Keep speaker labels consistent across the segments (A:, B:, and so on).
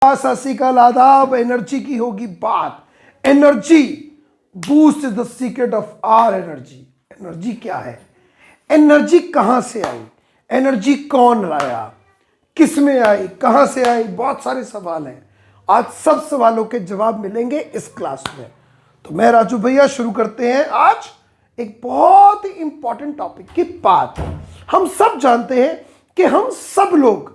A: सत श्री अकाल, आदाब। एनर्जी की होगी बात। Energy boost is the secret of our energy. Energy क्या है? एनर्जी कहां से आई? एनर्जी कौन लाया? किस में आई? कहां से आई? बहुत सारे सवाल हैं। आज सब सवालों के जवाब मिलेंगे इस क्लास में। तो मैं राजू भैया शुरू करते हैं आज एक बहुत ही इंपॉर्टेंट टॉपिक की बात। हम सब जानते हैं कि हम सब लोग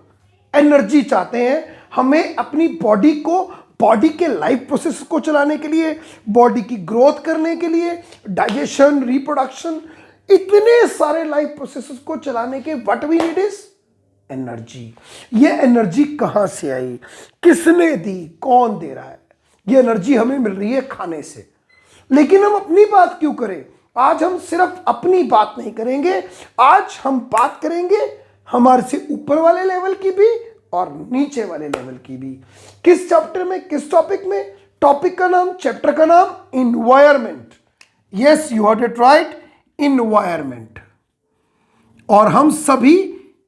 A: एनर्जी चाहते हैं। हमें अपनी बॉडी को, बॉडी के लाइफ प्रोसेस को चलाने के लिए, बॉडी की ग्रोथ करने के लिए, डाइजेशन, रिप्रोडक्शन, इतने सारे लाइफ प्रोसेस को चलाने के what we need is energy. ये एनर्जी कहां से आई? किसने दी? कौन दे रहा है? ये एनर्जी हमें मिल रही है खाने से। लेकिन हम अपनी बात क्यों करें? आज हम सिर्फ अपनी बात नहीं करेंगे, आज हम बात करेंगे हमारे से ऊपर वाले लेवल की भी और नीचे वाले लेवल की भी। किस चैप्टर में, किस टॉपिक में? टॉपिक का नाम, चैप्टर का नाम environment. Yes, you heard it right, environment. और हम सभी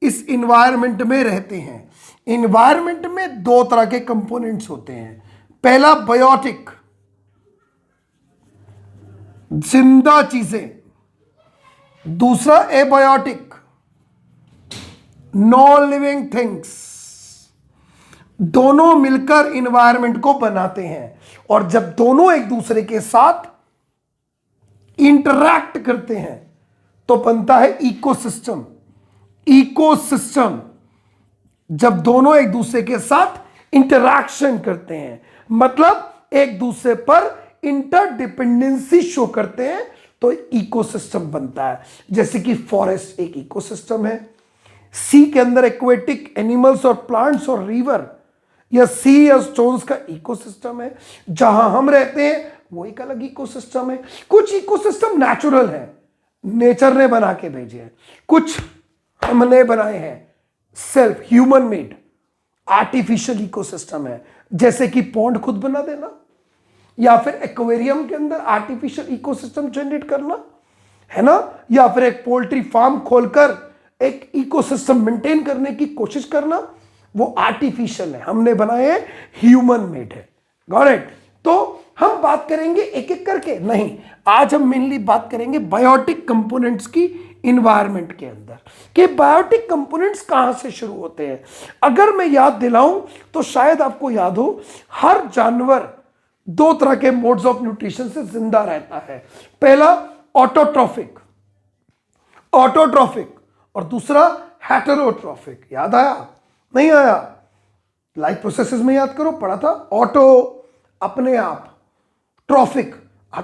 A: इस इन्वायरमेंट में रहते हैं। इन्वायरमेंट में दो तरह के कंपोनेंट्स होते हैं। पहला बायोटिक, जिंदा चीजें। दूसरा एबायोटिक, नॉन लिविंग थिंग्स। दोनों मिलकर इन्वायरमेंट को बनाते हैं। और जब दोनों एक दूसरे के साथ इंटरैक्ट करते हैं तो बनता है इकोसिस्टम। इकोसिस्टम जब दोनों एक दूसरे के साथ इंटरैक्शन करते हैं, मतलब एक दूसरे पर इंटरडिपेंडेंसी शो करते हैं, तो इकोसिस्टम बनता है। जैसे कि फॉरेस्ट एक इकोसिस्टम है, सी के अंदर एक्वेटिक एनिमल्स और प्लांट्स और रिवर या सी या स्टोन्स का इकोसिस्टम है। जहां हम रहते हैं वो एक अलग इकोसिस्टम है। कुछ इकोसिस्टम नेचुरल है, नेचर ने बना के भेजे हैं। कुछ हमने बनाए हैं, self human made artificial ecosystem है। जैसे कि पॉन्ड खुद बना देना, या फिर एक्वेरियम के अंदर आर्टिफिशियल इकोसिस्टम जनरेट करना, है ना, या फिर एक पोल्ट्री फार्म खोलकर एक इकोसिस्टम मेंटेन करने की कोशिश करना, वो आर्टिफिशियल है। हमने बनाए हैं, ह्यूमन मेड है। Got it? तो हम बात करेंगे एक एक करके नहीं, आज हम मेनली बात करेंगे बायोटिक कंपोनेंट्स की इन्वायरमेंट के अंदर। कि बायोटिक कंपोनेंट्स कहां से शुरू होते हैं। अगर मैं याद दिलाऊं तो शायद आपको याद हो, हर जानवर दो तरह के मोड्स ऑफ न्यूट्रिशन से जिंदा रहता है। पहला ऑटोट्रॉफिक, ऑटोट्रॉफिक, और दूसरा हेटेरोट्रॉफिक। याद आया? नहीं आया? लाइफ प्रोसेसेस में याद करो, पढ़ा था। ऑटो अपने आप, ट्रॉफिक,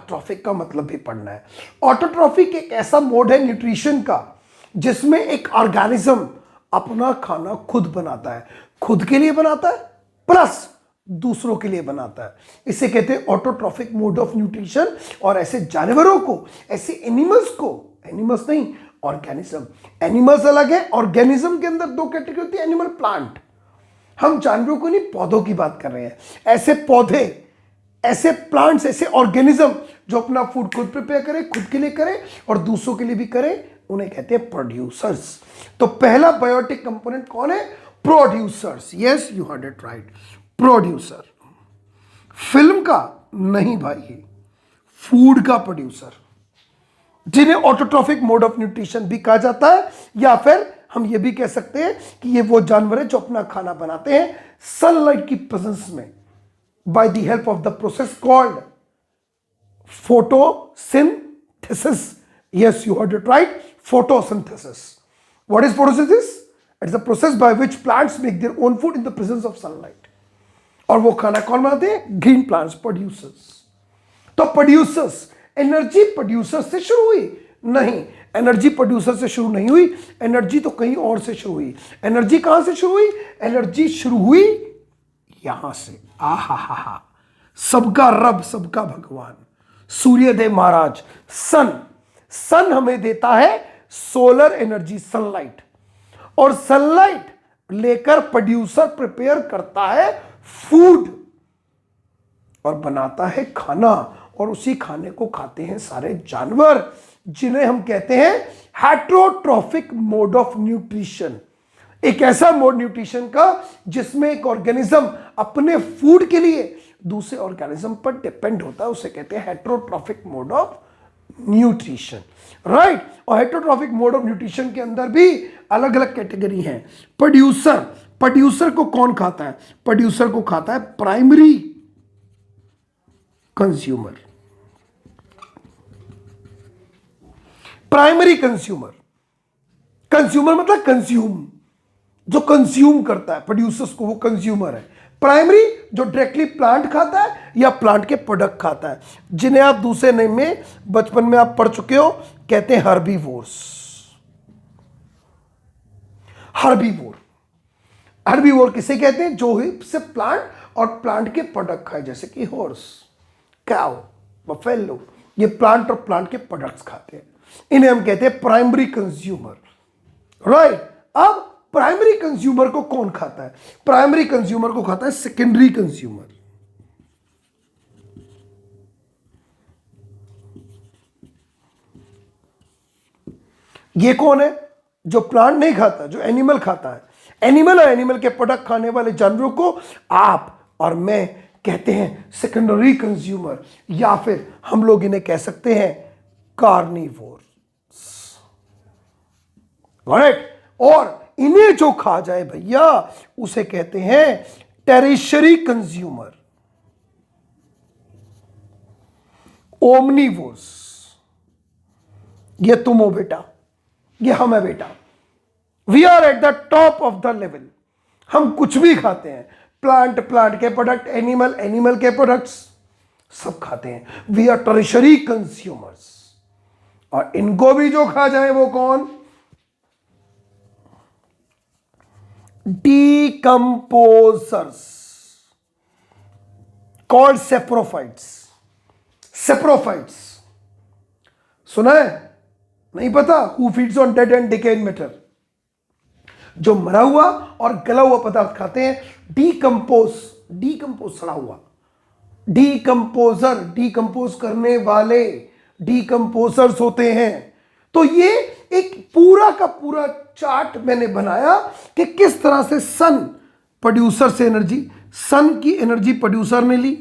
A: ट्रॉफिक का मतलब भी पढ़ना है। ऑटोट्रॉफिक एक ऐसा मोड है न्यूट्रिशन का जिसमें एक ऑर्गेनिज्म अपना खाना खुद बनाता है। खुद के लिए बनाता है प्लस दूसरों के लिए बनाता है। इसे कहते हैं ऑटोट्रॉफिक मोड ऑफ न्यूट्रिशन। और ऐसे जानवरों को, ऐसे एनिमल्स को, एनिमल्स नहीं ऑर्गेनिज्म, एनिमल्स अलग है, ऑर्गेनिज्म के अंदर दो कैटेगरी होती है, एनिमल, प्लांट। हम जानवरों को नहीं, पौधों की बात कर रहे हैं। ऐसे पौधे, ऐसे प्लांट्स, ऐसे ऑर्गेनिज्म जो अपना फूड खुद प्रिपेयर करे, खुद के लिए करे और दूसरों के लिए भी करे, उन्हें कहते हैं प्रोड्यूसर्स। तो पहला बायोटिक कंपोनेंट कौन है? Producers. Yes, you heard it right, producer. Film का नहीं भाई, फूड का प्रोड्यूसर, जिन्हें ऑटोट्रॉफिक मोड ऑफ न्यूट्रिशन भी कहा जाता है। या फिर हम ये भी कह सकते हैं कि ये वो जानवर है जो अपना खाना बनाते हैं सनलाइट की प्रेजेंस में, by the help of the process called photosynthesis. Yes, you heard it right, photosynthesis. What is photosynthesis? It's the process by which plants make their own food in the presence of sunlight. और वो खाना कौन बनाते हैं? Green plants, producers. तो producers, energy producer से शुरू हुई? नहीं, एनर्जी प्रोड्यूसर से शुरू नहीं हुई। एनर्जी तो कहीं और से शुरू हुई। एनर्जी कहां से शुरू हुई? एनर्जी शुरू हुई यहां से। आहा हा हा, सबका रब, सबका भगवान, सूर्यदेव महाराज, सन। सन हमें देता है सोलर एनर्जी, सनलाइट। और सनलाइट लेकर प्रोड्यूसर प्रिपेयर करता है फूड और बनाता है खाना। और उसी खाने को खाते हैं सारे जानवर, जिन्हें हम कहते हैं हेटेरोट्रॉफिक मोड ऑफ न्यूट्रिशन। एक ऐसा मोड न्यूट्रिशन का जिसमें एक ऑर्गेनिज्म अपने फूड के लिए दूसरे ऑर्गेनिज्म पर डिपेंड होता है, उसे कहते हैं heterotrophic mode of nutrition, right. और हेटेरोट्रॉफिक मोड ऑफ न्यूट्रिशन के अंदर भी अलग अलग कैटेगरी है। प्रोड्यूसर को कौन खाता है? प्रोड्यूसर को खाता है प्राइमरी कंज्यूमर। प्राइमरी कंज्यूमर मतलब कंज्यूम, जो कंज्यूम करता है प्रोड्यूसर्स को, वो कंज्यूमर है। प्राइमरी जो डायरेक्टली प्लांट खाता है या प्लांट के प्रोडक्ट खाता है, जिन्हें आप दूसरे नेम में बचपन में आप पढ़ चुके हो, कहते हैं हर्बीवोर्स। हर्बीवोर किसे कहते हैं? जो सिर्फ प्लांट और प्लांट के प्रोडक्ट खाए, जैसे कि हॉर्स, काउ, बफेलो, ये प्लांट और प्लांट के प्रोडक्ट्स खाते हैं, इन्हें हम कहते हैं प्राइमरी कंज्यूमर, राइट। अब प्राइमरी कंज्यूमर को कौन खाता है? प्राइमरी कंज्यूमर को खाता है सेकेंडरी कंज्यूमर। ये कौन है? जो प्लांट नहीं खाता, जो एनिमल खाता है। एनिमल और एनिमल के प्रोडक्ट खाने वाले जानवरों को आप और मैं कहते हैं सेकेंडरी कंज्यूमर, या फिर हम लोग इन्हें कह सकते हैं कार्निवोर्स, राइट। और इन्हें जो खा जाए भैया, उसे कहते हैं टेरिशरी कंज्यूमर, ओमनीवोर्स। ये तुम हो बेटा, ये हम है बेटा। We are at the top of the level. हम कुछ भी खाते हैं, प्लांट के प्रोडक्ट, एनिमल के प्रोडक्ट्स, सब खाते हैं। We are tertiary consumers. और इनको भी जो खा जाए वो कौन? decomposers called saprophytes। सुना है? नहीं पता? who feeds on dead and decaying matter, जो मरा हुआ और गला हुआ पदार्थ खाते हैं। डीकंपोज सड़ा हुआ, डीकंपोज करने वाले डीकंपोजर्स होते हैं। तो ये एक पूरा का पूरा चार्ट मैंने बनाया कि किस तरह से सन प्रोड्यूसर से एनर्जी, सन की एनर्जी प्रोड्यूसर ने ली,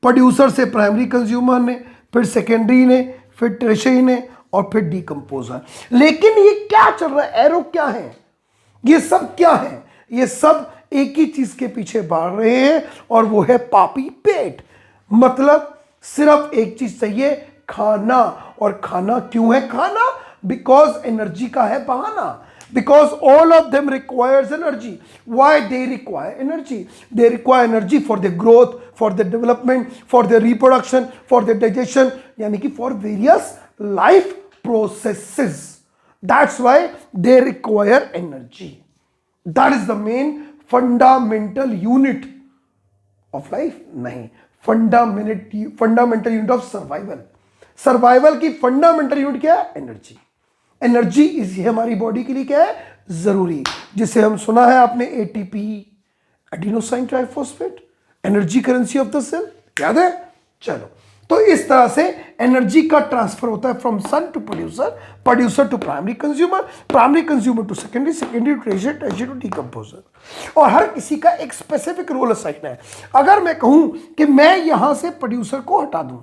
A: प्रोड्यूसर से प्राइमरी कंज्यूमर ने, फिर सेकेंडरी ने, फिर टर्शियरी ने, और फिर डीकंपोजर। लेकिन ये क्या चल रहा है? एरो क्या है? ये सब क्या है? ये सब एक ही चीज के पीछे भाग रहे हैं, और वो है पापी पेट। मतलब सिर्फ एक चीज चाहिए, खाना। और खाना क्यों है खाना? बिकॉज एनर्जी का है बहाना। Because all of them requires energy. Why they require energy? They require energy for their growth, for their development, for their reproduction, for their digestion, यानी कि for various life processes. That's why they require energy. That is the main fundamental unit of life. नहीं, fundamental unit of survival. Survival की fundamental unit क्या है? Energy. Energy इस हमारी body के लिए क्या है? जरूरी, जिसे हम सुना है आपने ATP, adenosine triphosphate, energy currency of the cell, याद है? चलो, तो इस तरह से एनर्जी का ट्रांसफर होता है from sun to producer, producer to primary consumer, primary consumer to secondary, secondary to tertiary, tertiary to decomposer. और हर किसी का एक स्पेसिफिक रोल असाइन है। अगर मैं कहूं कि मैं यहां से प्रोड्यूसर को हटा दूं,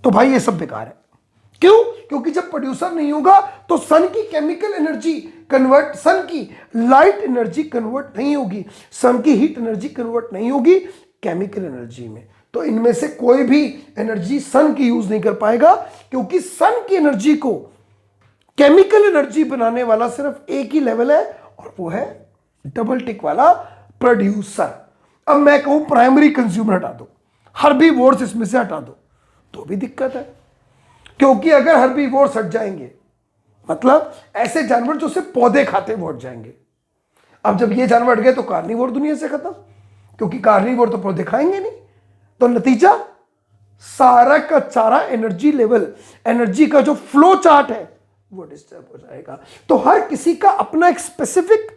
A: तो भाई ये सब बेकार है। क्यों? क्योंकि जब प्रोड्यूसर नहीं होगा तो सन की केमिकल एनर्जी कन्वर्ट, सन की लाइट एनर्जी कन्वर्ट नहीं होगी, सन की हीट एनर्जी कन्वर्ट नहीं होगी केमिकल एनर्जी में। तो इनमें से कोई भी एनर्जी सन की यूज नहीं कर पाएगा, क्योंकि सन की एनर्जी को केमिकल एनर्जी बनाने वाला सिर्फ एक ही लेवल है, और वो है डबल टिक वाला प्रोड्यूसर। अब मैं कहूं प्राइमरी कंज्यूमर हटा दो, हर्बीवोर्स इसमें से हटा दो, तो भी दिक्कत है। क्योंकि अगर हर्बीवोर्स हट जाएंगे, मतलब ऐसे जानवर जो सिर्फ पौधे खाते वो हट जाएंगे। अब जब ये जानवर हट गए तो कार्निवोर दुनिया से खत्म, क्योंकि कार्निवोर तो पौधे खाएंगे नहीं। तो नतीजा, सारा का सारा एनर्जी लेवल, एनर्जी का जो फ्लो चार्ट है वो डिस्टर्ब हो जाएगा। तो हर किसी का अपना एक स्पेसिफिक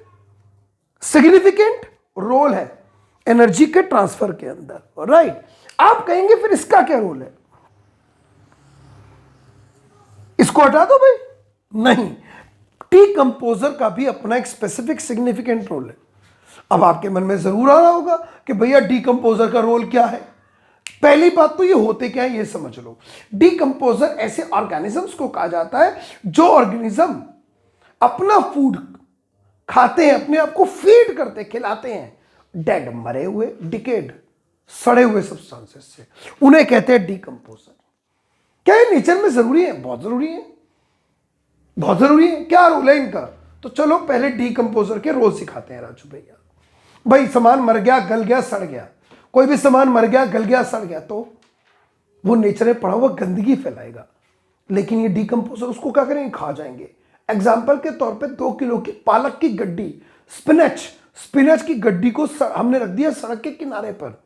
A: सिग्निफिकेंट रोल है एनर्जी के ट्रांसफर के अंदर, राइट। आप कहेंगे फिर इसका क्या रोल है? इसको हटा दो भाई। नहीं, डीकंपोजर का भी अपना एक स्पेसिफिक सिग्निफिकेंट रोल है। अब आपके मन में जरूर आ रहा होगा कि भैया डीकंपोजर का रोल क्या है। पहली बात तो ये होते क्या है ये समझ लो। डीकंपोजर ऐसे ऑर्गेनिजम्स को कहा जाता है जो ऑर्गेनिज्म अपना फूड खाते हैं, अपने आप को फीड करते, खिलाते हैं डेड, मरे हुए, डिकेड, सड़े हुए सब्सटेंसेस से, उन्हें कहते हैं डीकंपोजर। क्या ये नेचर में जरूरी है? बहुत जरूरी है, बहुत जरूरी है। क्या रोल है इनका? तो चलो पहले डीकंपोजर के रोल सिखाते हैं राजू भैया। भाई सामान मर गया, गल गया, सड़ गया, कोई भी सामान मर गया, गल गया, सड़ गया तो वो नेचर में पड़ा हुआ गंदगी फैलाएगा, लेकिन ये डीकंपोजर उसको क्या करेंगे? खा जाएंगे। एग्जाम्पल के तौर पे 2 किलो की पालक की गड्डी, स्पिनच की गड्डी को हमने रख दिया सड़क के किनारे पर।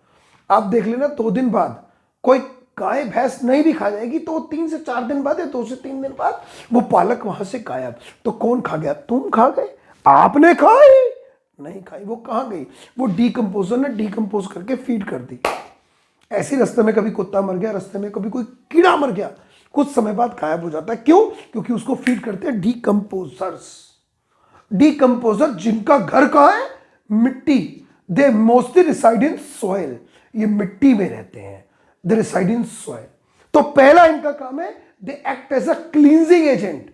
A: आप देख लेना 2 दिन बाद कोई गाय भैंस नहीं भी खा जाएगी तो 3 से 4 दिन बाद या 2 से 3 दिन बाद वो पालक वहां से गायब। तो कौन खा गया? तुम खा गए, आपने खाई नहीं खाई, वो कहां गई? वो डीकंपोजर ने डीकंपोज करके फीड कर दी। ऐसे रास्ते में कभी कुत्ता मर गया, रास्ते में कभी कोई कीड़ा मर गया, कुछ समय बाद गायब हो जाता है। क्यों? क्योंकि उसको फीड करते हैं डीकंपोजर्स। डीकंपोजर जिनका घर कहां है? मिट्टी। They mostly reside in soil, ये मिट्टी में रहते हैं, दे रिसाइड इन सॉइल। तो पहला इनका काम है they act as a cleansing agent.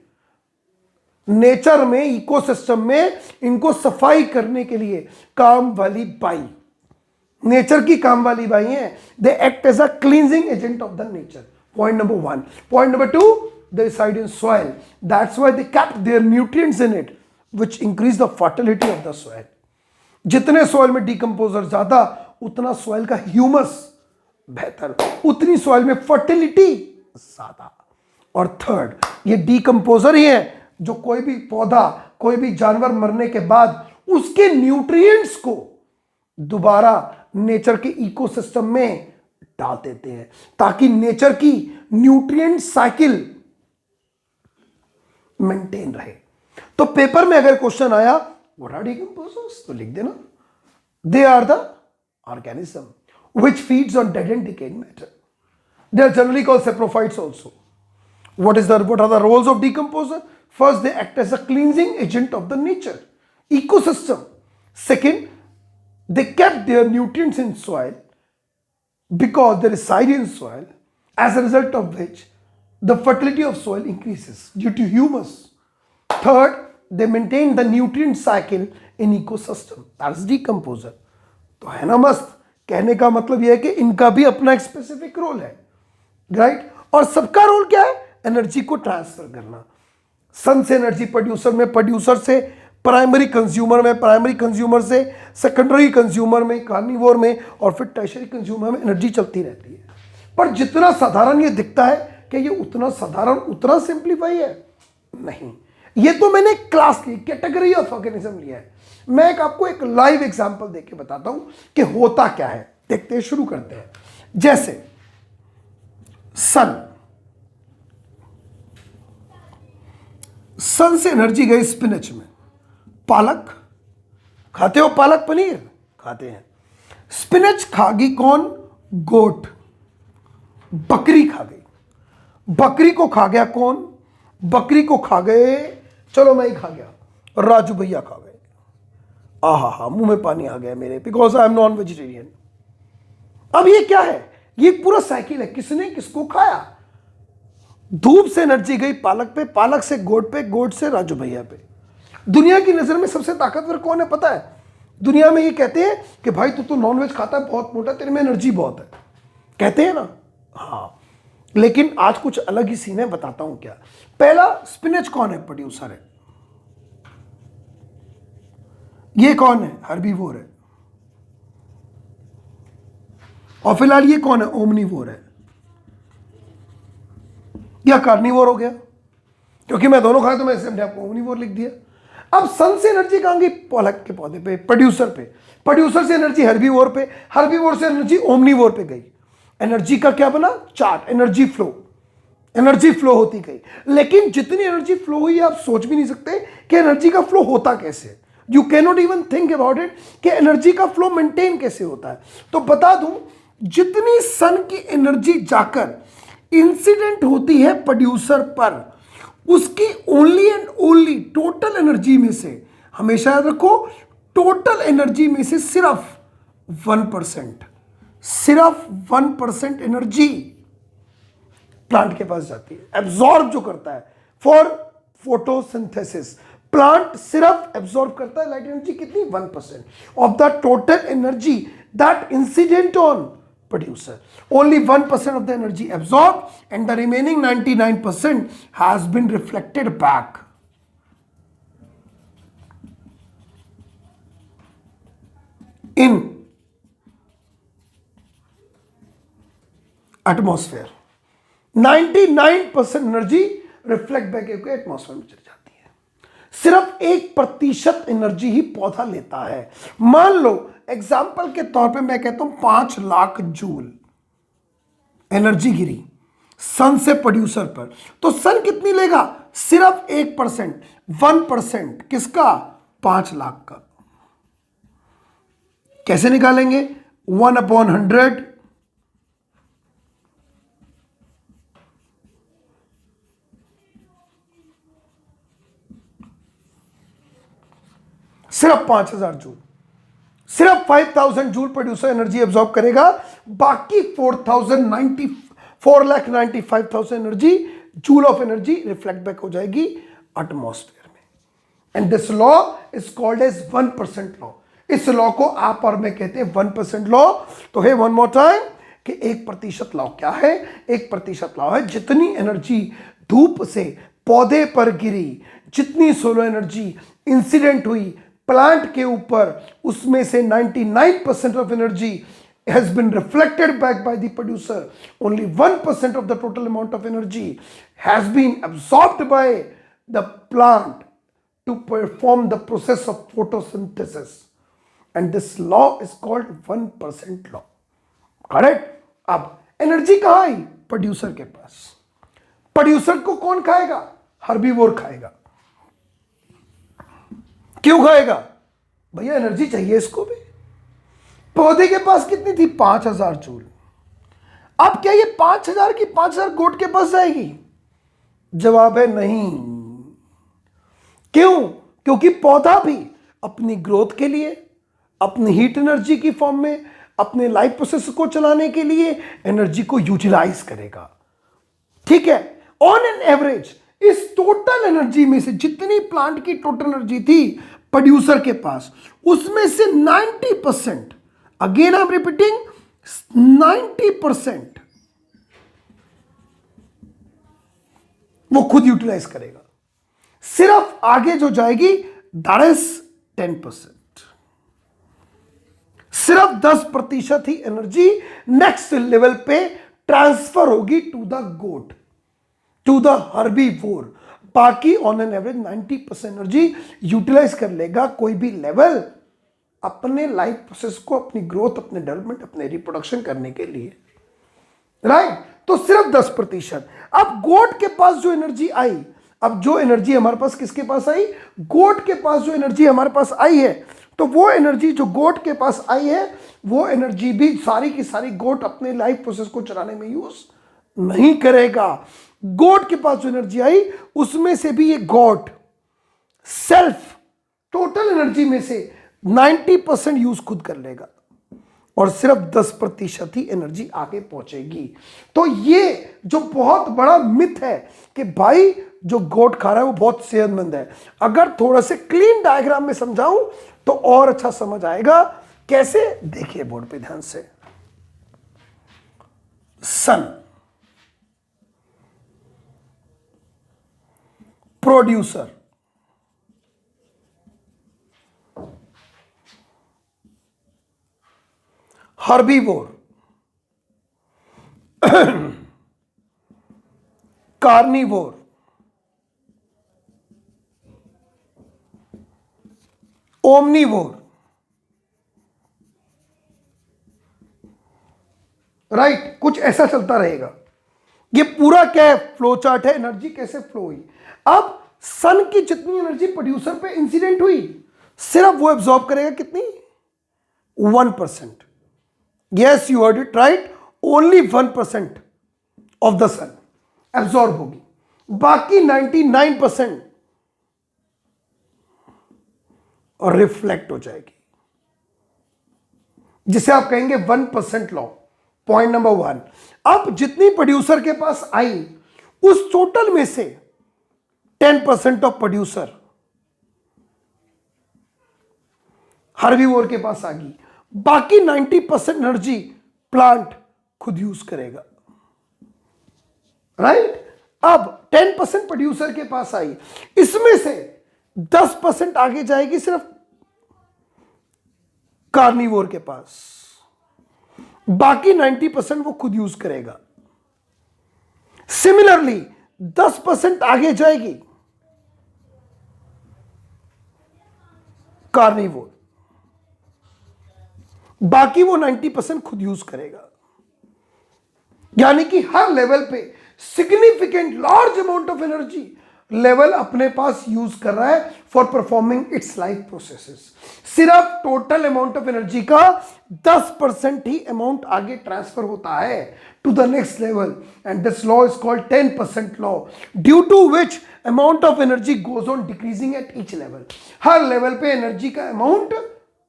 A: Nature में, इकोसिस्टम में इनको सफाई करने के लिए काम वाली बाई, नेचर की काम वाली बाई है। They act as a cleansing agent of the nature, point number 1. Point number 2, they reside in soil. That's why they kept their nutrients in it, which increase the fertility of the soil. जितने soil में decomposer ज्यादा, उतना soil का humus बेहतर, उतनी soil में fertility ज्यादा। और थर्ड, ये डीकंपोजर ही है जो कोई भी पौधा, कोई भी जानवर मरने के बाद उसके न्यूट्रिएंट्स को दोबारा नेचर के इकोसिस्टम में डाल देते हैं ताकि नेचर की न्यूट्रिएंट साइकिल मेंटेन रहे। तो पेपर में अगर क्वेश्चन आया व्हाट आर डीकंपोजर्स, तो लिख देना they are the organism which feeds on dead and decayed matter. They are generally called saprophytes also. what are the roles of decomposer? First, they act as a cleansing agent of the nature ecosystem. Second, they kept their nutrients in soil because they reside in soil, as a result of which the fertility of soil increases due to humus. Third, they maintain the nutrient cycle in ecosystem. That's decomposer. तो है ना मस्त। कहने का मतलब यह है कि इनका भी अपना एक स्पेसिफिक रोल है, राइट? और सबका रोल क्या है? एनर्जी को ट्रांसफर करना। सन से एनर्जी प्रोड्यूसर में, प्रोड्यूसर से प्राइमरी कंज्यूमर में, प्राइमरी कंज्यूमर से सेकेंडरी कंज्यूमर में, कार्निवोर में, और फिर टर्शियरी कंज्यूमर में एनर्जी चलती रहती है। पर जितना साधारण ये दिखता है कि ये उतना साधारण, उतना सिंप्लीफाई है नहीं। ये तो मैंने क्लास की कैटेगरी ऑफ ऑर्गेनिज्म लिया है। मैं आपको एक लाइव एग्जांपल देके बताता हूं कि होता क्या है। देखते हैं, शुरू करते हैं। जैसे सन से एनर्जी गई स्पिनच में। पालक खाते हो? पालक पनीर खाते हैं। स्पिनच खा गई कौन? गोट। बकरी खा गई। बकरी को खा गया कौन? बकरी को खा गए, चलो मैं ही खा गया, राजू भैया खा गए। आहा, मुंह में पानी आ गया मेरे, because I am non vegetarian. अब ये क्या है? ये पूरा साइकिल है, किसने किसको खाया। धूप से एनर्जी गई पालक पे, पालक से गोट पे, गोट से राजू भैया पे। दुनिया की नजर में सबसे ताकतवर कौन है पता है? दुनिया में ये कहते हैं कि भाई तू तो नॉनवेज खाता है, बहुत मोटा, तेरे में एनर्जी बहुत है, कहते हैं ना। हाँ, लेकिन आज कुछ अलग ही सीन है, बताता हूं क्या। पहला, स्पिनच कौन है? प्रोड्यूसर है। ये कौन है? हर्बीवोर है। और फिलहाल ये कौन है? ओमनीवोर है। या कार्निवोर हो गया, क्योंकि मैं दोनों खाया तो मैं अपने आपको ओमनीवोर लिख दिया। अब सन से एनर्जी कहां गई? पालक के पौधे पे, प्रोड्यूसर पे। प्रोड्यूसर से एनर्जी हर्बीवोर पे, हर्बीवोर से एनर्जी ओमनीवोर पे गई। एनर्जी का क्या बना? Chart, energy flow. Energy flow होती गई, लेकिन जितनी एनर्जी फ्लो हुई आप सोच भी नहीं सकते कि एनर्जी का फ्लो होता कैसे। You can not even think about it कि एनर्जी का फ्लो मेंटेन कैसे होता है। तो बता दूं, जितनी सन की एनर्जी जाकर इंसिडेंट होती है प्रोड्यूसर पर, उसकी only and only total energy में से, हमेशा याद रखो, टोटल एनर्जी में से सिर्फ 1%, सिर्फ 1% एनर्जी प्लांट के पास जाती है, एब्जॉर्ब जो करता है फॉर फोटोसिंथेसिस। प्लांट सिर्फ एब्जॉर्ब करता है लाइट एनर्जी कितनी, 1% of the total energy that incident on producer. Only 1% of the energy absorbed and the remaining 99% has been reflected back. In atmosphere. 99% energy reflect back होकर atmosphere में चली जाती है। सिर्फ 1% एनर्जी ही पौधा लेता है। मान लो एग्जाम्पल के तौर पे मैं कहता हूं 5 लाख जूल एनर्जी गिरी सन से प्रोड्यूसर पर, तो सन कितनी लेगा, सिर्फ 1%, 1% किसका, 5 लाख का। कैसे निकालेंगे, 1/100 सिर्फ 5000 जूल, सिर्फ 5000 जूल प्रोड्यूसर एनर्जी एब्जॉर्ब करेगा, बाकी 4,95,000 energy, joule of energy reflect back हो जाएगी एटमॉस्फेयर में। And this law is called as 1% law. इस लॉ को आप और मैं कहते हैं 1% लॉ। तो है वन मोर टाइम कि 1% लॉ क्या है, 1% लॉ है जितनी एनर्जी धूप से पौधे पर गिरी, जितनी सोलर एनर्जी इंसिडेंट हुई प्लांट के ऊपर, उसमें से 99% of energy has been reflected back by the producer. Only 1% of the total amount of energy has been absorbed by the plant to perform the process of photosynthesis. And this law is called 1% law. Correct? अब energy कहां आई, producer के पास। Producer को कौन खाएगा, herbivore खाएगा। क्यों खाएगा, भैया एनर्जी चाहिए इसको भी। पौधे के पास कितनी थी, 5000 जूल। अब क्या ये 5000 की 5000 गोट के पास जाएगी, जवाब है नहीं। क्यों, क्योंकि पौधा भी अपनी ग्रोथ के लिए, अपनी हीट एनर्जी की फॉर्म में, अपने लाइफ प्रोसेस को चलाने के लिए एनर्जी को यूटिलाइज करेगा। ठीक है, ऑन एन एवरेज इस टोटल एनर्जी में से जितनी प्लांट की टोटल एनर्जी थी प्रोड्यूसर के पास, उसमें से 90%, अगेन आई एम रिपीटिंग, 90% वो खुद यूटिलाइज करेगा। सिर्फ आगे जो जाएगी दैट इज 10%। सिर्फ 10% ही एनर्जी नेक्स्ट लेवल पे ट्रांसफर होगी to the goat, to the herbivore. बाकी on an average 90% energy utilise कर लेगा कोई भी लेवल अपने लाइफ प्रोसेस को, अपनी ग्रोथ, अपने डेवलपमेंट, अपने रिप्रोडक्शन करने के लिए। राइट, तो सिर्फ 10%। अब गोट के पास जो एनर्जी आई, अब जो एनर्जी हमारे पास किसके पास आई, गोट के पास जो एनर्जी हमारे पास आई है, तो वो एनर्जी जो गोट के पास आई है, वो एनर्जी भी सारी की सारी गोट अपने लाइफ प्रोसेस को चलाने में यूज नहीं करेगा। गोट के पास जो एनर्जी आई उसमें से भी ये गोट सेल्फ टोटल एनर्जी में से 90% यूज खुद कर लेगा और सिर्फ 10% ही एनर्जी आगे पहुंचेगी। तो ये जो बहुत बड़ा मिथ है कि भाई जो गोट खा रहा है वो बहुत सेहतमंद है, अगर थोड़ा से क्लीन डायग्राम में समझाऊं तो और अच्छा समझ आएगा। कैसे, देखिए बोर्ड पे ध्यान से। Sun, producer, herbivore, carnivore, omnivore. Right, कुछ ऐसा चलता रहेगा। ये पूरा क्या है, फ्लो चार्ट है, एनर्जी कैसे फ्लो हुई। अब सन की जितनी एनर्जी प्रोड्यूसर पे इंसिडेंट हुई, सिर्फ वो एब्जॉर्ब करेगा कितनी, 1%। Yes, you heard it right, only 1% of the sun absorb होगी, बाकी 99% और रिफ्लेक्ट हो जाएगी, जिसे आप कहेंगे 1% लॉ। पॉइंट नंबर 1, अब जितनी प्रोड्यूसर के पास आई उस टोटल में से 10% ऑफ प्रोड्यूसर हर्बीवोर के पास आ गई, बाकी 90% एनर्जी प्लांट खुद यूज करेगा, राइट। अब 10% प्रोड्यूसर के पास आई, इसमें से 10% आगे जाएगी सिर्फ कार्निवोर के पास, बाकी 90% वो खुद यूज करेगा। सिमिलरली 10% आगे जाएगी कार्निवोर, बाकी वो 90% खुद यूज करेगा। यानी कि हर लेवल पे significant large amount of energy level अपने पास यूज कर रहा है for performing its life processes. सिर्फ टोटल अमाउंट ऑफ एनर्जी का 10% ही अमाउंट आगे ट्रांसफर होता है to the next level, and this law is called 10% law, due to which amount of energy goes on decreasing at each level. हर level पे energy का amount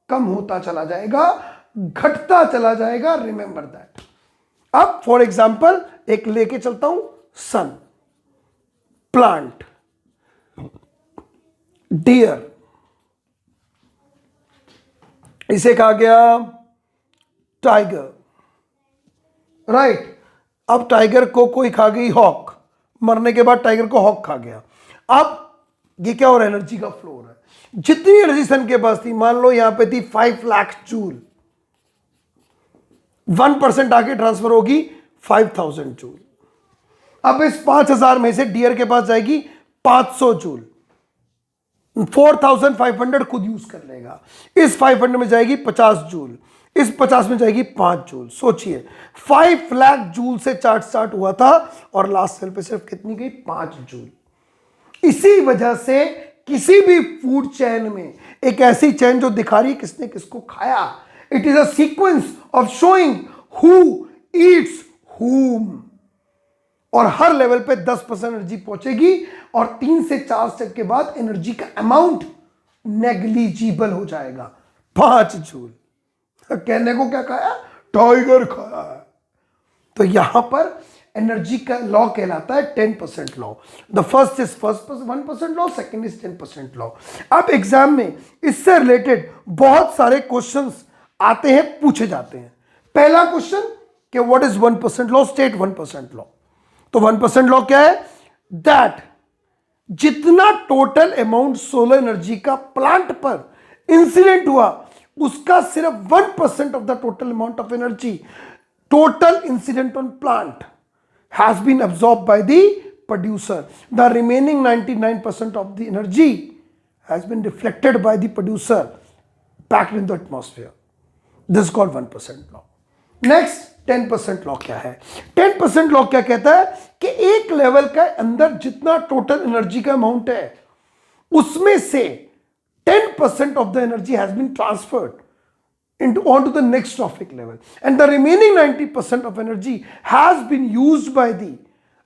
A: कम होता चला जाएगा, घटता चला जाएगा, रिमेंबर दैट। अब फॉर एग्जाम्पल एक लेके चलता हूं, सन, प्लांट, डियर, इसे कहा गया टाइगर, राइट। अब टाइगर को कोई खा गई हॉक, मरने के बाद टाइगर को हॉक खा गया। अब ये क्या हो रहा है, एनर्जी का फ्लो हो रहा है। जितनी एनर्जी सन के पास थी, मान लो यहां पे थी 5 लाख जूल, 1% आके ट्रांसफर होगी 5000 जूल। अब इस 5000 में से डियर के पास जाएगी 500 जूल, 4500 खुद यूज कर लेगा। इस 500 में जाएगी 50 जूल, इस 50 में जाएगी 5 जूल। सोचिए 5 लाख जूल से चार्ट स्टार्ट हुआ था और लास्ट सेल पे सिर्फ कितनी गई, 5 जूल। इसी वजह से किसी भी फूड चेन में एक ऐसी चेन जो दिखा रही है किसने किसको खाया, it is a sequence of showing who Yeats whom, और हर लेवल पे 10% एनर्जी पहुंचेगी और 3 से 4 स्टेप के बाद एनर्जी का अमाउंट नेग्लिजिबल हो जाएगा, 5 जूल। कहने को क्या खाया, टाइगर खाया। तो यहां पर एनर्जी का लॉ कहलाता है 10% law. The first is 1% law, second is 10% law. अब एग्जाम में इससे रिलेटेड बहुत सारे क्वेश्चंस आते हैं, पूछे जाते हैं। पहला क्वेश्चन कि what is 1% law, state 1% law. तो 1% लॉ क्या है, दैट जितना टोटल अमाउंट सोलर एनर्जी का प्लांट पर इंसिडेंट हुआ उसका सिर्फ 1% of the total amount of energy total incident on plant has been absorbed by the producer. The remaining 99% of the energy has been reflected by the producer back in the atmosphere. This is called 1% law. Next 10% law क्या है। 10% law क्या कहता है कि एक level के अंदर जितना टोटल एनर्जी का अमाउंट है उसमें से 10% of the energy has been transferred into onto the next trophic level, and the remaining 90% of energy has been used by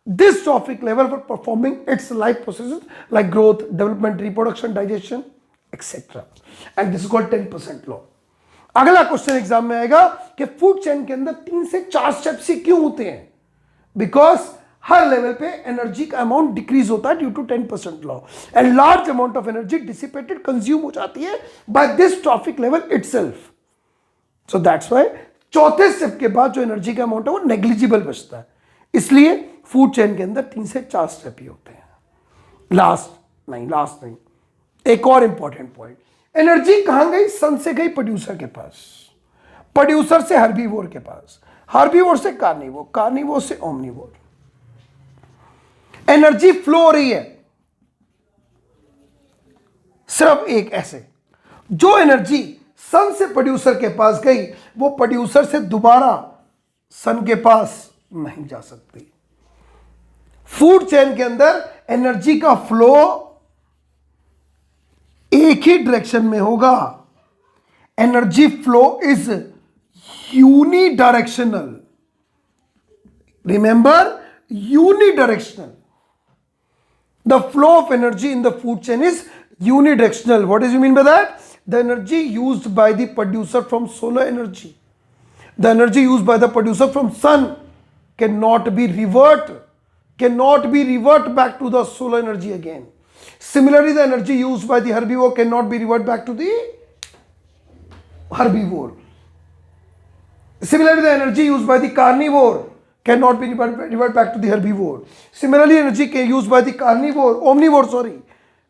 A: this trophic level for performing its life processes like growth, development, reproduction, digestion, etc. and this is called 10% law. अगला question exam में आएगा कि food chain के अंदर 3 से 4 steps ही क्यों होते हैं, बिकॉज हर लेवल पे एनर्जी का अमाउंट डिक्रीज होता है due to 10% law, and large amount of energy dissipated, consume हो जाती है by this trophic level itself. So that's why चौथे स्टेप के बाद जो एनर्जी का अमाउंट है वो नेग्लिजिबल बचता है। इसलिए फूड चेन के अंदर 3 से 4 स्टेप ही होते हैं। लास्ट नहीं, एक और इंपॉर्टेंट पॉइंट, एनर्जी कहां गई, सन से गई प्रोड्यूसर के पास, प्रोड्यूसर से हर्बीवोर के पास, हर्बीवोर से कार्निवोर, कार्निवोर से ओमनिवोर। एनर्जी फ्लो हो रही है सिर्फ एक ऐसे, जो एनर्जी सन से प्रोड्यूसर के पास गई वो प्रोड्यूसर से दोबारा सन के पास नहीं जा सकती। फूड चेन के अंदर एनर्जी का फ्लो एक ही डायरेक्शन में होगा। Energy flow is unidirectional, remember unidirectional. The flow of energy in the food chain is unidirectional. What does you mean by that? The energy used by the producer from solar energy, the energy used by the producer from sun cannot be revert back to the solar energy again. Similarly, the energy used by the herbivore cannot be revert back to the herbivore. Similarly, the energy used by the carnivore cannot be revert back to the herbivore. Similarly, energy used by the omnivore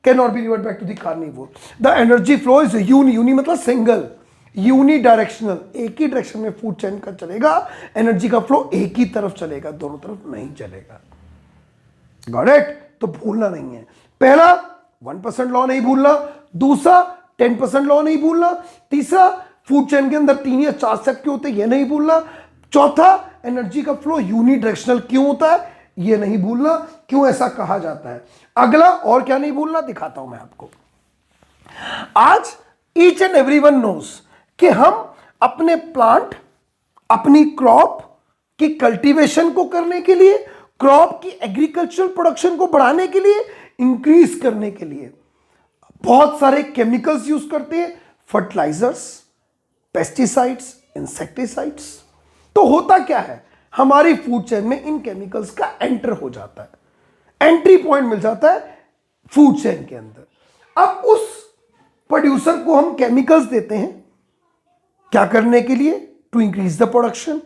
A: cannot be revert back to the carnivore. The energy flow is uni मतलब single, unidirectional, एक ही direction में food chain का चलेगा. Energy का flow एक ही तरफ चलेगा, दोनों तरफ नहीं चलेगा. Got it? तो भूलना नहीं है. पहला 1% लॉ नहीं भूलना, दूसरा 10% लॉ नहीं भूलना, तीसरा फूड चेन के अंदर 3 या 4 स्टेप क्यों होते हैं ये नहीं भूलना, चौथा एनर्जी का फ्लो यूनिडायरेक्शनल क्यों होता है ये नहीं भूलना, क्यों ऐसा कहा जाता है. अगला और क्या नहीं भूलना दिखाता हूं मैं आपको. आज ईच एंड एवरीवन नोज कि हम अपने प्लांट, अपनी क्रॉप की कल्टीवेशन को करने के लिए, क्रॉप की एग्रीकल्चरल प्रोडक्शन को बढ़ाने के लिए, इंक्रीज करने के लिए बहुत सारे केमिकल्स यूज करते हैं, फर्टिलाइजर्स, पेस्टिसाइड्स, इंसेक्टिसाइड्स. तो होता क्या है, हमारी फूड चेन में इन केमिकल्स का एंटर हो जाता है, एंट्री पॉइंट मिल जाता है फूड चेन के अंदर. अब उस प्रोड्यूसर को हम केमिकल्स देते हैं क्या करने के लिए, to increase the production,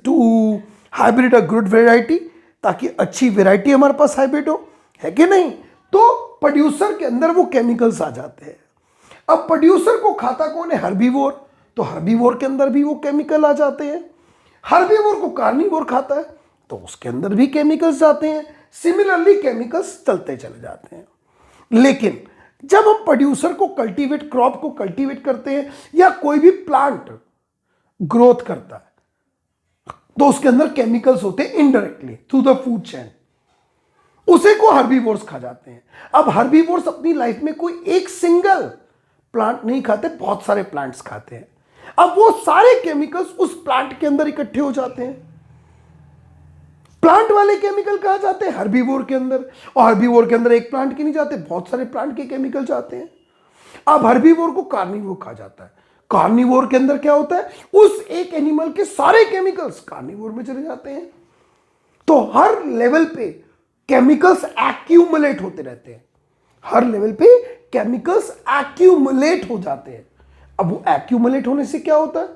A: to hybrid a good variety, ताकि अच्छी वेराइटी हमारे पास हाइब्रिड हो, है कि नहीं. तो प्रोड्यूसर के अंदर वो केमिकल्स आ जाते हैं. अब प्रोड्यूसर को खाता कौन है, हर्बीवोर, तो हर्बीवोर के अंदर भी वो केमिकल आ जाते हैं. हर्बीवोर को कार्निवोर खाता है तो उसके अंदर भी केमिकल्स जाते हैं. सिमिलरली केमिकल्स चलते चले जाते हैं. लेकिन जब हम प्रोड्यूसर को कल्टीवेट, क्रॉप को कल्टीवेट करते हैं या कोई भी प्लांट ग्रोथ करता है तो उसके अंदर केमिकल्स होते हैं indirectly through the food chain, उसे को हर्बीवोर्स खा जाते हैं. अब हर्बीवोर्स अपनी लाइफ में कोई एक सिंगल प्लांट नहीं खाते, बहुत सारे प्लांट्स खाते हैं. अब वो सारे केमिकल्स उस प्लांट के अंदर इकट्ठे हो जाते हैं. प्लांट वाले केमिकल कहां जाते हैं, हर्बीवोर के अंदर. और हर्बीवोर के अंदर एक प्लांट के नहीं जाते, बहुत सारे प्लांट के केमिकल जाते हैं. अब हर्बीवोर को कार्निवोर खा जाता है. कार्निवोर के अंदर क्या होता है, उस एक एनिमल के सारे केमिकल्स कार्निवोर में चले जाते हैं. तो हर लेवल पे केमिकल्स एक्यूमुलेट होते रहते हैं, हर लेवल पे केमिकल्स एक्यूमुलेट हो जाते हैं. अब वो एक्यूमुलेट होने से क्या होता है,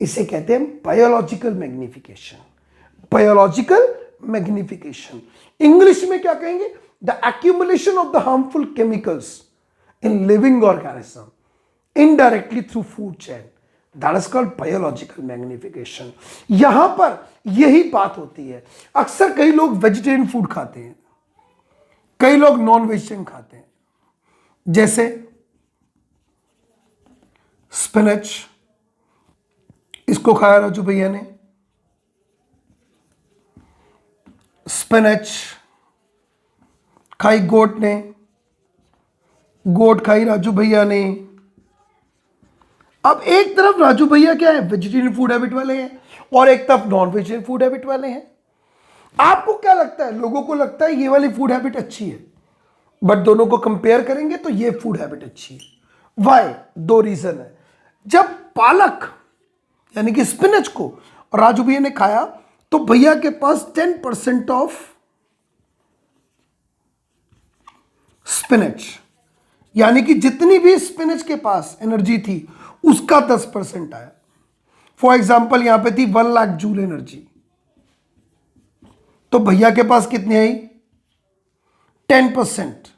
A: इसे कहते हैं biological magnification. Biological magnification English में क्या कहेंगे, the accumulation of the harmful chemicals in living organism indirectly through food chain, that is called biological magnification. यहां पर यही बात होती है. अक्सर कई लोग वेजिटेरियन फूड खाते हैं, कई लोग नॉन वेजिटेरियन खाते हैं. जैसे स्पिनच, इसको खाया राजू भैया ने, स्पिनच खाई गोट ने, गोट खाई राजू भैया ने. अब एक तरफ राजू भैया क्या है, वेजिटेरियन फूड हैबिट वाले हैं, और एक तरफ नॉन वेजिटेरियन फूड हैबिट वाले हैं. आपको क्या लगता है, लोगों को लगता है ये वाली फूड हैबिट अच्छी है, बट दोनों को कंपेयर करेंगे तो ये फूड हैबिट अच्छी है. वाई, दो रीजन है. जब पालक यानी कि स्पिनच को राजू भैया ने खाया तो भैया के पास 10% ऑफ स्पिनच, यानी कि जितनी भी स्पिनच के पास एनर्जी थी उसका 10% आया. फॉर एग्जाम्पल यहां पे थी 1 लाख जूल एनर्जी, तो भैया के पास कितनी आई, 10%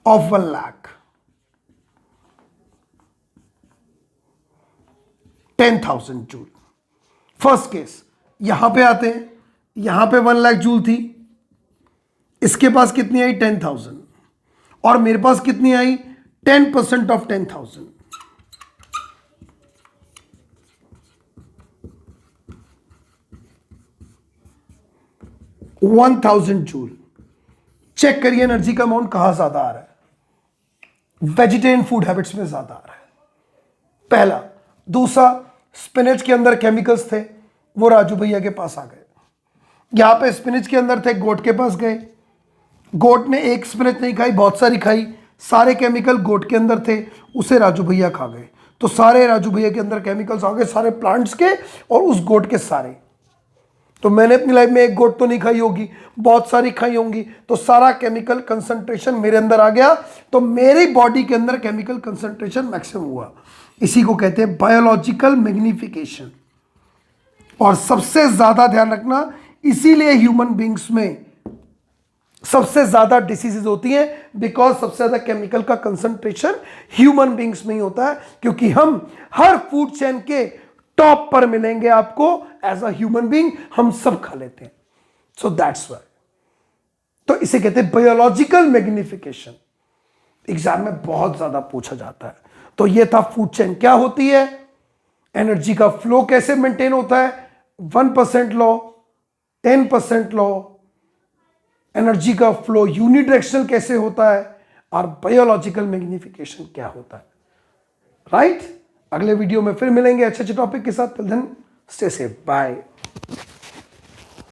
A: of 1 lakh, 10,000 joule. First case. यहां पे आते हैं, यहां पे 1 लाख जूल थी, इसके पास कितनी आई 10,000, और मेरे पास कितनी आई 10% ऑफ 10,000. One 1000 joule. चेक करिए एनर्जी का अमाउंट कहां ज्यादा आ रहा है, वेजिटेरियन फूड हैबिट्स में ज्यादा आ रहा है. पहला. दूसरा, स्पिनच के अंदर केमिकल्स थे, वो राजू भैया के पास आ गए. यहां पे स्पिनच के अंदर थे, गोट के पास गए, गोट ने एक स्पिनच नहीं खाई, बहुत सारी खाई, सारे केमिकल गोट के अंदर थे, उसे राजू भैया खा गए। तो सारे राजू भैया के अंदर केमिकल्स आ गए, सारे प्लांट्स के और उस गोट के सारे। तो मैंने अपनी लाइफ में एक गोट तो नहीं खाई होगी, बहुत सारी खाई होंगी, तो सारा केमिकल कंसंट्रेशन मेरे अंदर आ गया, तो मेरी बॉडी के अंदर केमिकल कंसंट्रेशन मैक्सिमम हुआ। इसी को कहते हैं बायोलॉजिकल मैग्निफिकेशन। और सबसे ज्यादा ध्यान रखना, इसीलिए ह्यूमन बींग्स में सबसे ज्यादा डिसीजेज होती हैं, बिकॉज सबसे ज्यादा केमिकल का कंसंट्रेशन ह्यूमन बींग्स में ही होता है, क्योंकि हम हर फूड चेन के टॉप पर मिलेंगे आपको एज अ ह्यूमन बींग, हम सब खा लेते हैं। सो दैट्स वाई, तो इसे कहते हैं बायोलॉजिकल मैग्निफिकेशन। एग्जाम में बहुत ज्यादा पूछा जाता है। तो ये था फूड चेन क्या होती है, एनर्जी का फ्लो कैसे मेंटेन होता है, 1% लॉ, 10% लॉ, एनर्जी का फ्लो यूनिडायरेक्शनल कैसे होता है, और बायोलॉजिकल मैग्निफिकेशन क्या होता है। राइट? अगले वीडियो में फिर मिलेंगे अच्छे अच्छे टॉपिक के साथ। Till then stay safe, bye.